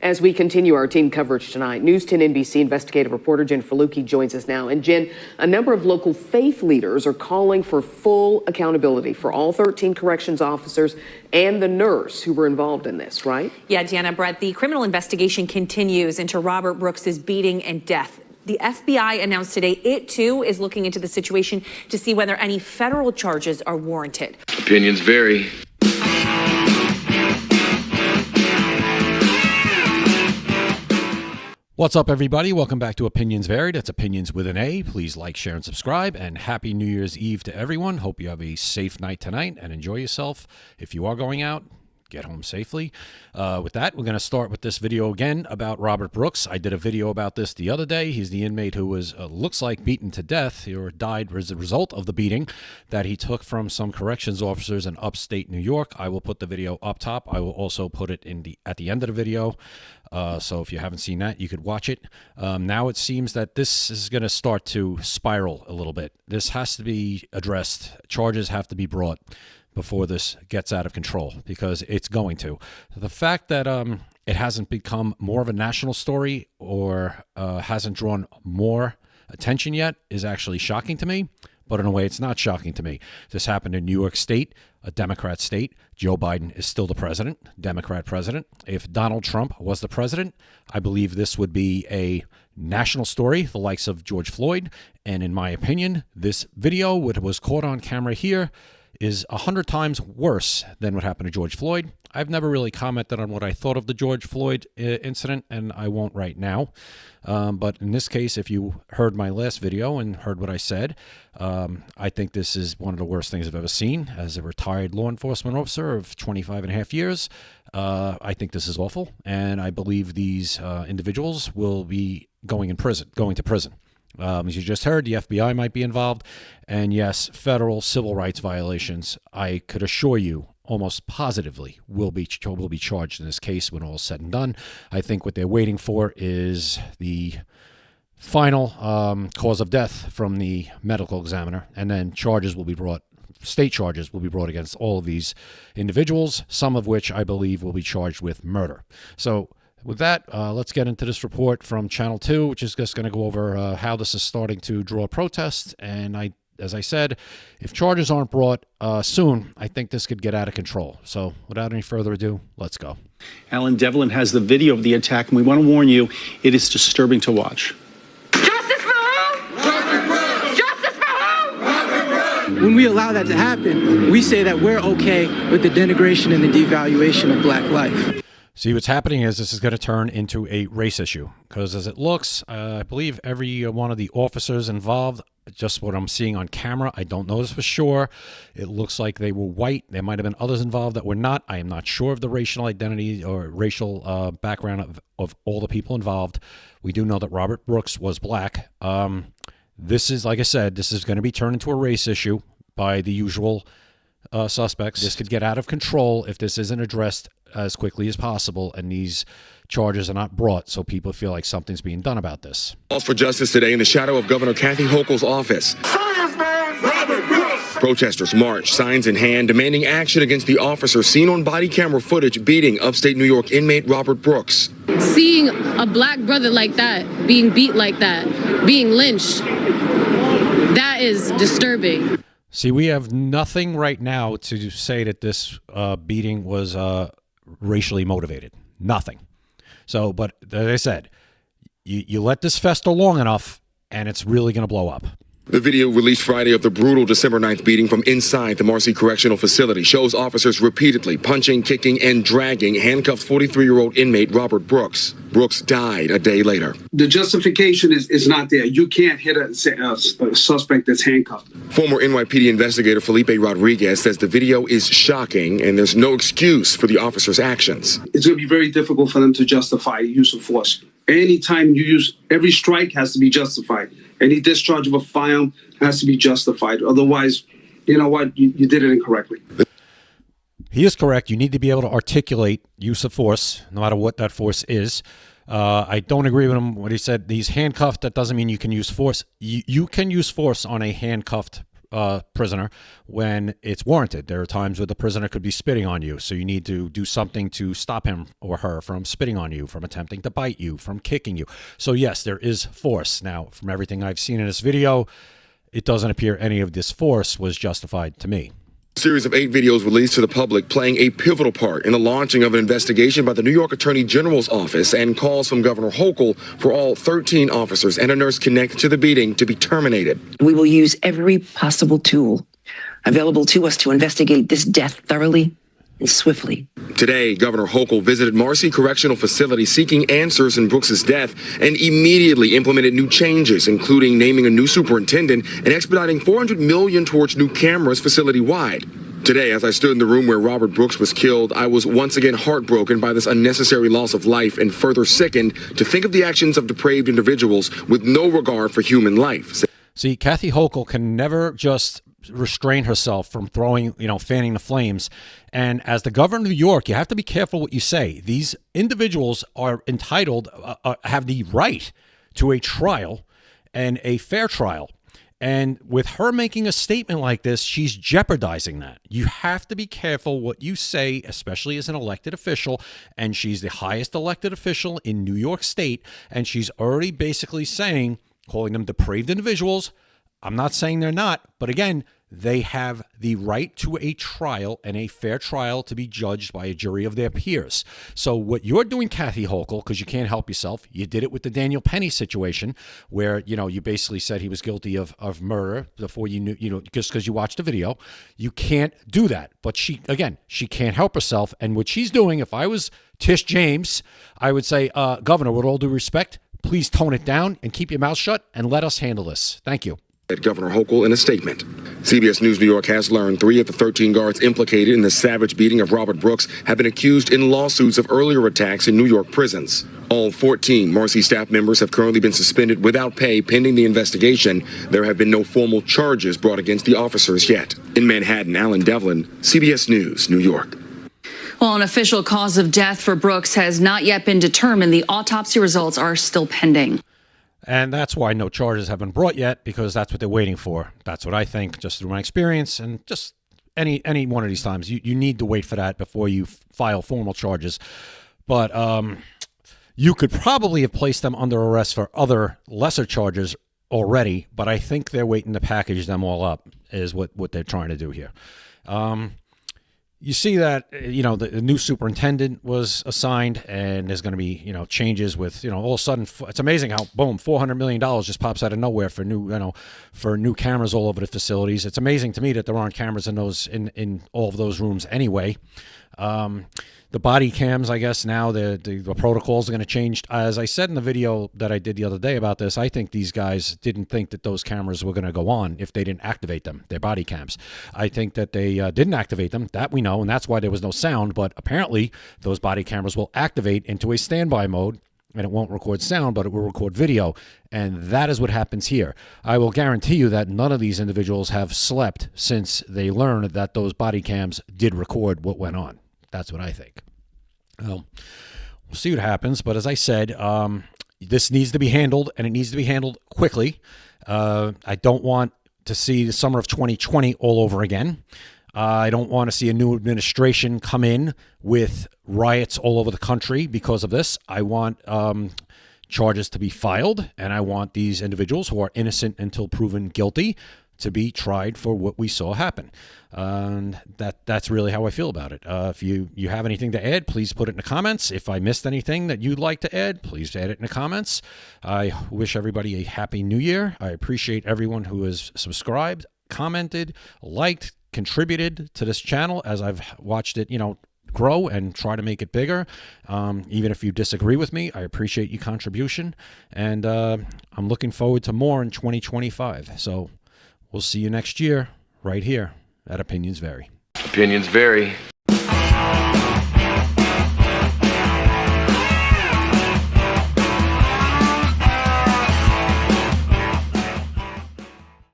As we continue our team coverage tonight, News 10 NBC investigative reporter Jen Faluki joins us now. And Jen, a number of local faith leaders are calling for full accountability for all 13 corrections officers and the nurse who were involved in this, right? Yeah, Deanna, Brett, the criminal investigation continues into Robert Brooks' beating and death. The FBI announced today it, too, is looking into the situation to see whether any federal charges are warranted. Opinions vary. What's up, everybody? Welcome back to Opinions Varied. It's Opinions with an A. Please like, share, and subscribe. And Happy New Year's Eve to everyone. Hope you have a safe night tonight and enjoy yourself. If you are going out, get home safely. With that, we're going to start with this video again about Robert Brooks. I did a video about this the other day. He's the inmate who was, looks like, beaten to death or died as a result of the beating that he took from some corrections officers in upstate New York. I will put the video up top. I will also put it at the end of the video. So if you haven't seen that, you could watch it. Now it seems that this is going to start to spiral a little bit. This has to be addressed. Charges have to be brought before this gets out of control, because it's going to. The fact that it hasn't become more of a national story or hasn't drawn more attention yet is actually shocking to me. But in a way, it's not shocking to me. This happened in New York State, a Democrat state. Joe Biden is still the president, Democrat president. If Donald Trump was the president, I believe this would be a national story, the likes of George Floyd. And in my opinion, this video, what was caught on camera here, is 100 times worse than what happened to George Floyd. I've never really commented on what I thought of the George Floyd incident, and I won't right now. But in this case, if you heard my last video and heard what I said, I think this is one of the worst things I've ever seen. As a retired law enforcement officer of 25 and a half years, I think this is awful, and I believe these individuals will be going to prison. As you just heard, the FBI might be involved, and yes, federal civil rights violations, I could assure you, almost positively will be charged in this case when all is said and done. I think what they're waiting for is the final cause of death from the medical examiner, and then charges will be brought. State charges will be brought against all of these individuals, some of which I believe will be charged with murder. So with that, let's get into this report from Channel 2, which is just going to go over how this is starting to draw protests. And as I said, if charges aren't brought soon, I think this could get out of control. So without any further ado, let's go. Alan Devlin has the video of the attack, and we want to warn you, it is disturbing to watch. Justice for who? Robert Brooks! Justice for who? Robert Brooks! When we allow that to happen, we say that we're okay with the denigration and the devaluation of black life. See, what's happening is this is going to turn into a race issue, because as it looks, I believe every one of the officers involved, just what I'm seeing on camera, I don't know this for sure, it looks like they were white. There might have been others involved that were not. I am not sure of the racial identity or racial background of all the people involved. We do know that Robert Brooks was black. This is, like I said, this is going to be turned into a race issue by the usual suspects. This could get out of control if this isn't addressed as quickly as possible and these charges are not brought, so people feel like something's being done about this. Calls for justice today in the shadow of Governor Kathy Hochul's office. Protesters march, signs in hand, demanding action against the officer seen on body camera footage beating upstate New York inmate Robert Brooks. Seeing a black brother like that, being beat like that, being lynched, that is disturbing. See, we have nothing right now to say that this beating was racially motivated. Nothing. So, but as I said, you let this fester long enough, and it's really going to blow up. The video released Friday of the brutal December 9th beating from inside the Marcy Correctional Facility shows officers repeatedly punching, kicking, and dragging handcuffed 43-year-old inmate Robert Brooks. Brooks died a day later. The justification is not there. You can't hit a suspect that's handcuffed. Former NYPD investigator Felipe Rodriguez says the video is shocking and there's no excuse for the officer's actions. It's going to be very difficult for them to justify use of force. Anytime you use, every strike has to be justified. Any discharge of a firearm has to be justified. Otherwise, you know what, you did it incorrectly. He is correct. You need to be able to articulate use of force, no matter what that force is. I don't agree with him when he said he's handcuffed. That doesn't mean you can use force. You can use force on a handcuffed prisoner when it's warranted. There are times where the prisoner could be spitting on you, so you need to do something to stop him or her from spitting on you, from attempting to bite you, from kicking you. So yes, there is force. Now, from everything I've seen in this video, it doesn't appear any of this force was justified to me. A series of 8 videos released to the public playing a pivotal part in the launching of an investigation by the New York Attorney General's office and calls from Governor Hochul for all 13 officers and a nurse connected to the beating to be terminated. We will use every possible tool available to us to investigate this death thoroughly and swiftly. Today, Governor Hochul visited Marcy Correctional Facility seeking answers in Brooks's death and immediately implemented new changes, including naming a new superintendent and expediting $400 million towards new cameras facility-wide. Today, as I stood in the room where Robert Brooks was killed, I was once again heartbroken by this unnecessary loss of life and further sickened to think of the actions of depraved individuals with no regard for human life. See, Kathy Hochul can never just restrain herself from throwing, fanning the flames. And as the governor of New York, you have to be careful what you say. These individuals are entitled, have the right to a trial and a fair trial. And with her making a statement like this, she's jeopardizing that. You have to be careful what you say, especially as an elected official. And she's the highest elected official in New York State. And she's already basically saying, calling them depraved individuals. I'm not saying they're not, but again, they have the right to a trial and a fair trial to be judged by a jury of their peers. So what you're doing, Kathy Hochul, because you can't help yourself, you did it with the Daniel Penny situation where, you basically said he was guilty of murder before you knew, just because you watched the video. You can't do that. But she can't help herself. And what she's doing, if I was Tish James, I would say, Governor, with all due respect, please tone it down and keep your mouth shut and let us handle this. Thank you. Governor Hochul in a statement. CBS News New York has learned 3 of the 13 guards implicated in the savage beating of Robert Brooks have been accused in lawsuits of earlier attacks in New York prisons. All 14 Marcy staff members have currently been suspended without pay pending the investigation. There have been no formal charges brought against the officers yet. In Manhattan, Alan Devlin, CBS News, New York. Well, an official cause of death for Brooks has not yet been determined. The autopsy results are still pending. And that's why no charges have been brought yet, because that's what they're waiting for. That's what I think, just through my experience. And just any one of these times, you need to wait for that before you file formal charges. But you could probably have placed them under arrest for other lesser charges already. But I think they're waiting to package them all up is what they're trying to do here. You see that, the new superintendent was assigned, and there's going to be, changes with, all of a sudden, it's amazing how, boom, $400 million just pops out of nowhere for new cameras all over the facilities. It's amazing to me that there aren't cameras in in all of those rooms anyway. The body cams, I guess now the protocols are going to change. As I said in the video that I did the other day about this, I think these guys didn't think that those cameras were going to go on if they didn't activate them, their body cams. I think that they didn't activate them, that we know, and that's why there was no sound. But apparently those body cameras will activate into a standby mode, and it won't record sound, but it will record video. And that is what happens here. I will guarantee you that none of these individuals have slept since they learned that those body cams did record what went on. That's what I think. Well, we'll see what happens. But as I said, this needs to be handled, and it needs to be handled quickly. I don't want to see the summer of 2020 all over again. I don't want to see a new administration come in with riots all over the country because of this. I want charges to be filed, and I want these individuals who are innocent until proven guilty to be tried for what we saw happen. And that's really how I feel about it. If you have anything to add, please put it in the comments. If I missed anything that you'd like to add, please add it in the comments. I wish everybody a happy new year. I appreciate everyone who has subscribed, commented, liked, contributed to this channel as I've watched it, grow and try to make it bigger. Even if you disagree with me, I appreciate your contribution. And I'm looking forward to more in 2025. So we'll see you next year right here at Opinions Vary. Opinions vary.